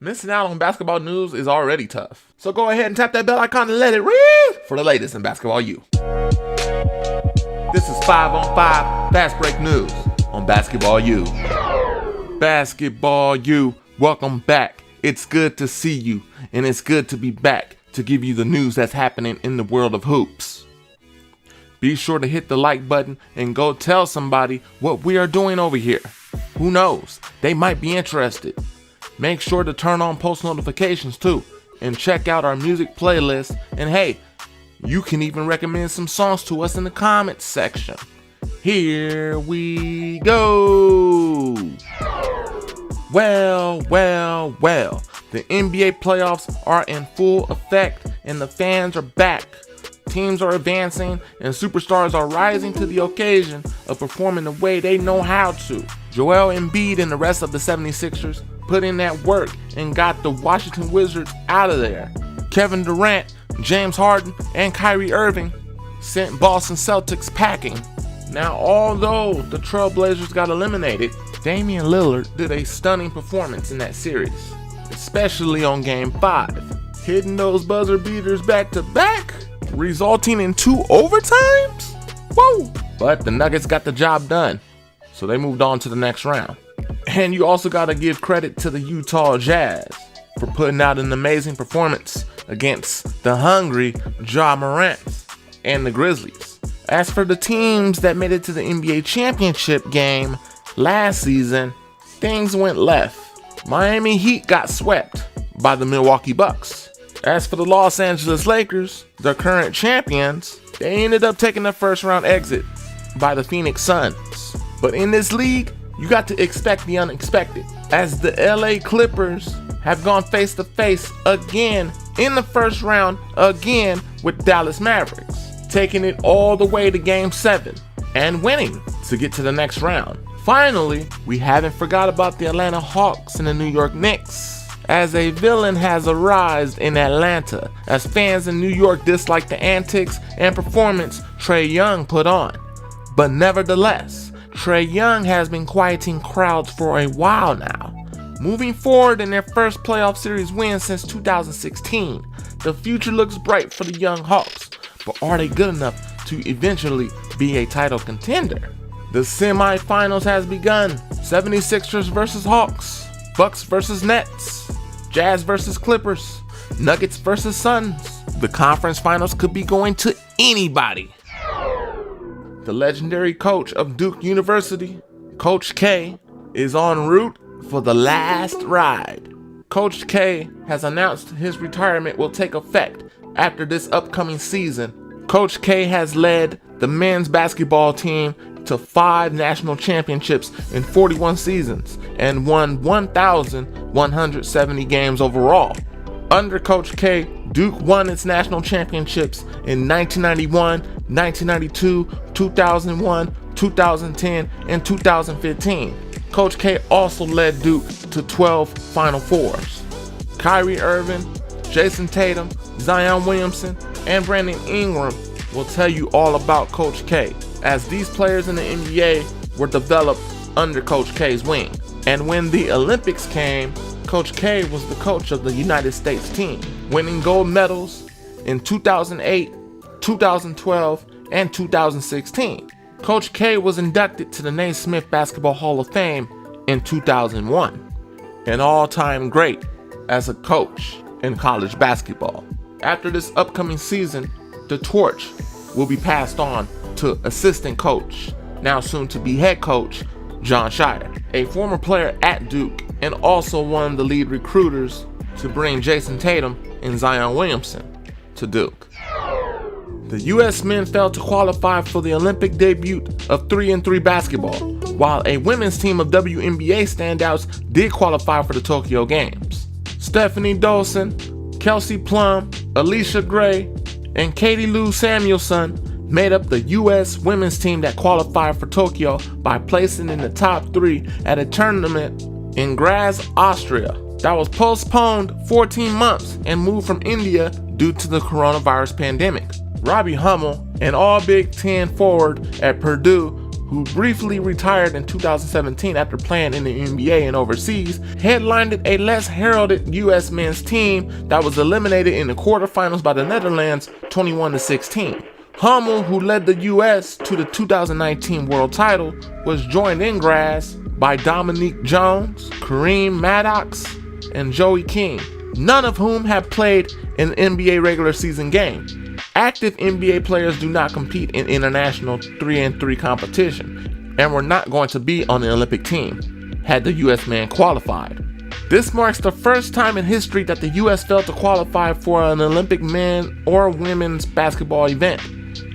Missing out on basketball news is already tough. So go ahead and tap that bell icon and let it ring for the latest in Basketball U. This is 5 on 5 Fast Break News on Basketball U. Basketball U, welcome back. It's good to see you, and it's good to be back to give you the news that's happening in the world of hoops. Be sure to hit the like button and go tell somebody what we are doing over here. Who knows? They might be interested. Make sure to turn on post notifications too, and check out our music playlist. And hey, you can even recommend some songs to us in the comments section. Here we go. Well. The NBA playoffs are in full effect and the fans are back. Teams are advancing and superstars are rising to the occasion of performing the way they know how to. Joel Embiid and the rest of the 76ers put in that work and got the Washington Wizards out of there. Kevin Durant, James Harden, and Kyrie Irving sent Boston Celtics packing. Now, although the Trailblazers got eliminated, Damian Lillard did a stunning performance in that series, especially on Game 5, hitting those buzzer beaters back to back, resulting in 2 overtimes? Whoa! But the Nuggets got the job done, so they moved on to the next round. And you also got to give credit to the Utah Jazz for putting out an amazing performance against the hungry Ja Morant and the Grizzlies. As for the teams that made it to the NBA championship game last season, things went left. Miami Heat got swept by the Milwaukee Bucks. As for the Los Angeles Lakers, the current champions, they ended up taking the first round exit by the Phoenix Suns. But in this league, you got to expect the unexpected, as the LA Clippers have gone face to face again in the first round again with Dallas Mavericks, taking it all the way to Game 7 and winning to get to the next round. Finally, we haven't forgot about the Atlanta Hawks and the New York Knicks, as a villain has arisen in Atlanta, as fans in New York dislike the antics and performance Trae Young put on. But nevertheless, Trae Young has been quieting crowds for a while now. Moving forward in their first playoff series win since 2016, the future looks bright for the young Hawks, but are they good enough to eventually be a title contender? The semifinals has begun. 76ers versus Hawks, Bucks versus Nets, Jazz versus Clippers, Nuggets versus Suns. The conference finals could be going to anybody. The legendary coach of Duke University, Coach K, is en route for the last ride. Coach K has announced his retirement will take effect after this upcoming season. Coach K has led the men's basketball team to 5 national championships in 41 seasons and won 1,170 games overall. Under Coach K, Duke won its national championships in 1991, 1992, 2001, 2010, and 2015. Coach K also led Duke to 12 Final Fours. Kyrie Irving, Jason Tatum, Zion Williamson, and Brandon Ingram will tell you all about Coach K, as these players in the NBA were developed under Coach K's wing. And when the Olympics came, Coach K was the coach of the United States team, winning gold medals in 2008, 2012, and 2016. Coach K was inducted to the Naismith Basketball Hall of Fame in 2001, an all-time great as a coach in college basketball. After this upcoming season, the torch will be passed on to assistant coach, now soon to be head coach, Jon Scheyer, a former player at Duke and also one of the lead recruiters to bring Jason Tatum and Zion Williamson to Duke. The U.S. men failed to qualify for the Olympic debut of 3x3 basketball, while a women's team of WNBA standouts did qualify for the Tokyo Games. Stephanie Dolson, Kelsey Plum, Alicia Gray, and Katie Lou Samuelson made up the U.S. women's team that qualified for Tokyo by placing in the top 3 at a tournament in Graz, Austria, that was postponed 14 months and moved from India due to the coronavirus pandemic. Robbie Hummel, an all Big Ten forward at Purdue who briefly retired in 2017 after playing in the NBA and overseas, headlined a less heralded U.S. men's team that was eliminated in the quarterfinals by the Netherlands 21-16. Hummel, who led the U.S. to the 2019 world title, was joined in grass by Dominique Jones, Kareem Maddox, and Joey King, none of whom have played in an NBA regular season game. Active NBA players do not compete in international 3-on-3 competition and were not going to be on the Olympic team had the U.S. men qualified. This marks the first time in history that the U.S. failed to qualify for an Olympic men or women's basketball event.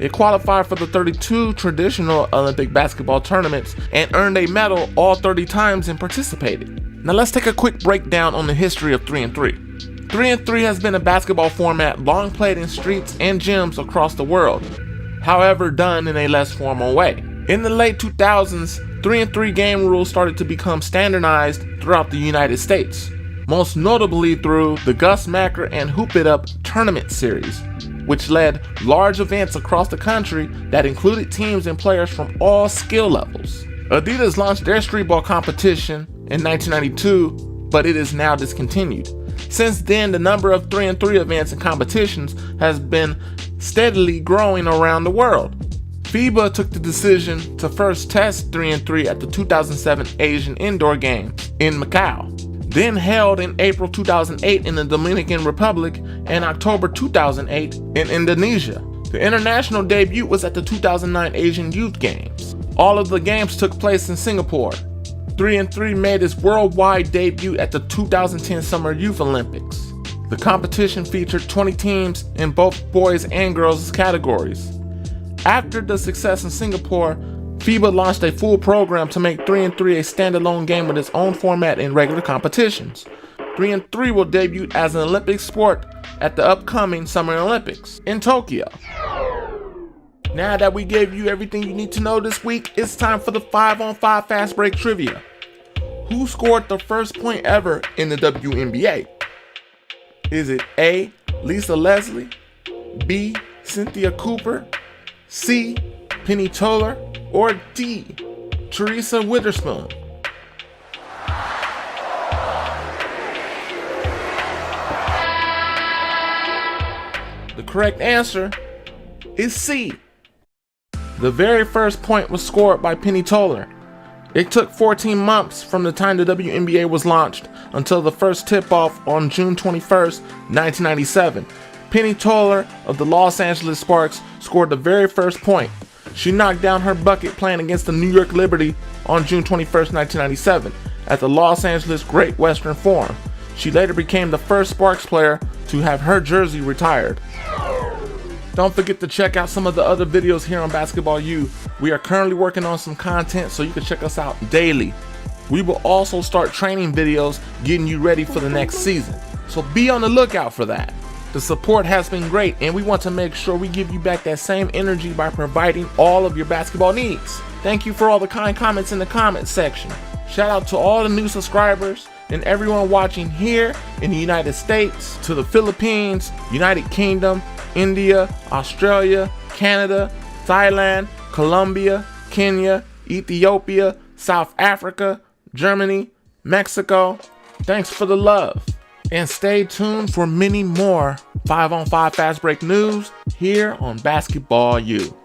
It qualified for the 32 traditional Olympic basketball tournaments and earned a medal all 30 times and participated. Now let's take a quick breakdown on the history of 3-on-3. 3-on-3 has been a basketball format long played in streets and gyms across the world, however done in a less formal way. In the late 2000s, 3-on-3 game rules started to become standardized throughout the United States, most notably through the Gus Macker and Hoop It Up tournament series, which led large events across the country that included teams and players from all skill levels. Adidas launched their streetball competition in 1992, but it is now discontinued. Since then, the number of 3-on-3 events and competitions has been steadily growing around the world. FIBA took the decision to first test 3-on-3 at the 2007 Asian Indoor Games in Macau, then held in April 2008 in the Dominican Republic and October 2008 in Indonesia. The international debut was at the 2009 Asian Youth Games. All of the games took place in Singapore. 3-on-3 made its worldwide debut at the 2010 Summer Youth Olympics. The competition featured 20 teams in both boys and girls categories. After the success in Singapore, FIBA launched a full program to make 3-on-3 a standalone game with its own format in regular competitions. 3-on-3 will debut as an Olympic sport at the upcoming Summer Olympics in Tokyo. Now that we gave you everything you need to know this week, it's time for the 5-on-5 fast break trivia. Who scored the first point ever in the WNBA? Is it A, Lisa Leslie, B, Cynthia Cooper, C, Penny Toller, or D, Teresa Witherspoon? The correct answer is C. The very first point was scored by Penny Toller. It took 14 months from the time the WNBA was launched until the first tip-off on June 21st, 1997. Penny Toller of the Los Angeles Sparks scored the very first point. She knocked down her bucket playing against the New York Liberty on June 21st, 1997 at the Los Angeles Great Western Forum. She later became the first Sparks player to have her jersey retired. Don't forget to check out some of the other videos here on Basketball U. We are currently working on some content, so you can check us out daily. We will also start training videos getting you ready for the next season, so be on the lookout for that. The support has been great, and we want to make sure we give you back that same energy by providing all of your basketball needs. Thank you for all the kind comments in the comment section. Shout out to all the new subscribers and everyone watching here in the United States, to the Philippines, United Kingdom, India, Australia, Canada, Thailand, Colombia, Kenya, Ethiopia, South Africa, Germany, Mexico. Thanks for the love. And stay tuned for many more 5-on-5 fast break news here on Basketball U.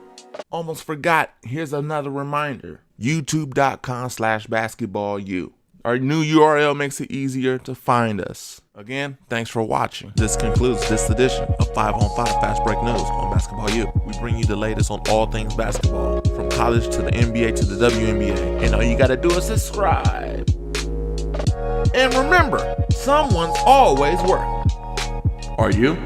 Almost forgot, here's another reminder. YouTube.com/basketballu. Our new URL makes it easier to find us. Again, thanks for watching. This concludes this edition of 5-on-5 Fast Break News on Basketball U. We bring you the latest on all things basketball, from college to the NBA to the WNBA. And all you gotta do is subscribe. And remember, someone's always working. Are you?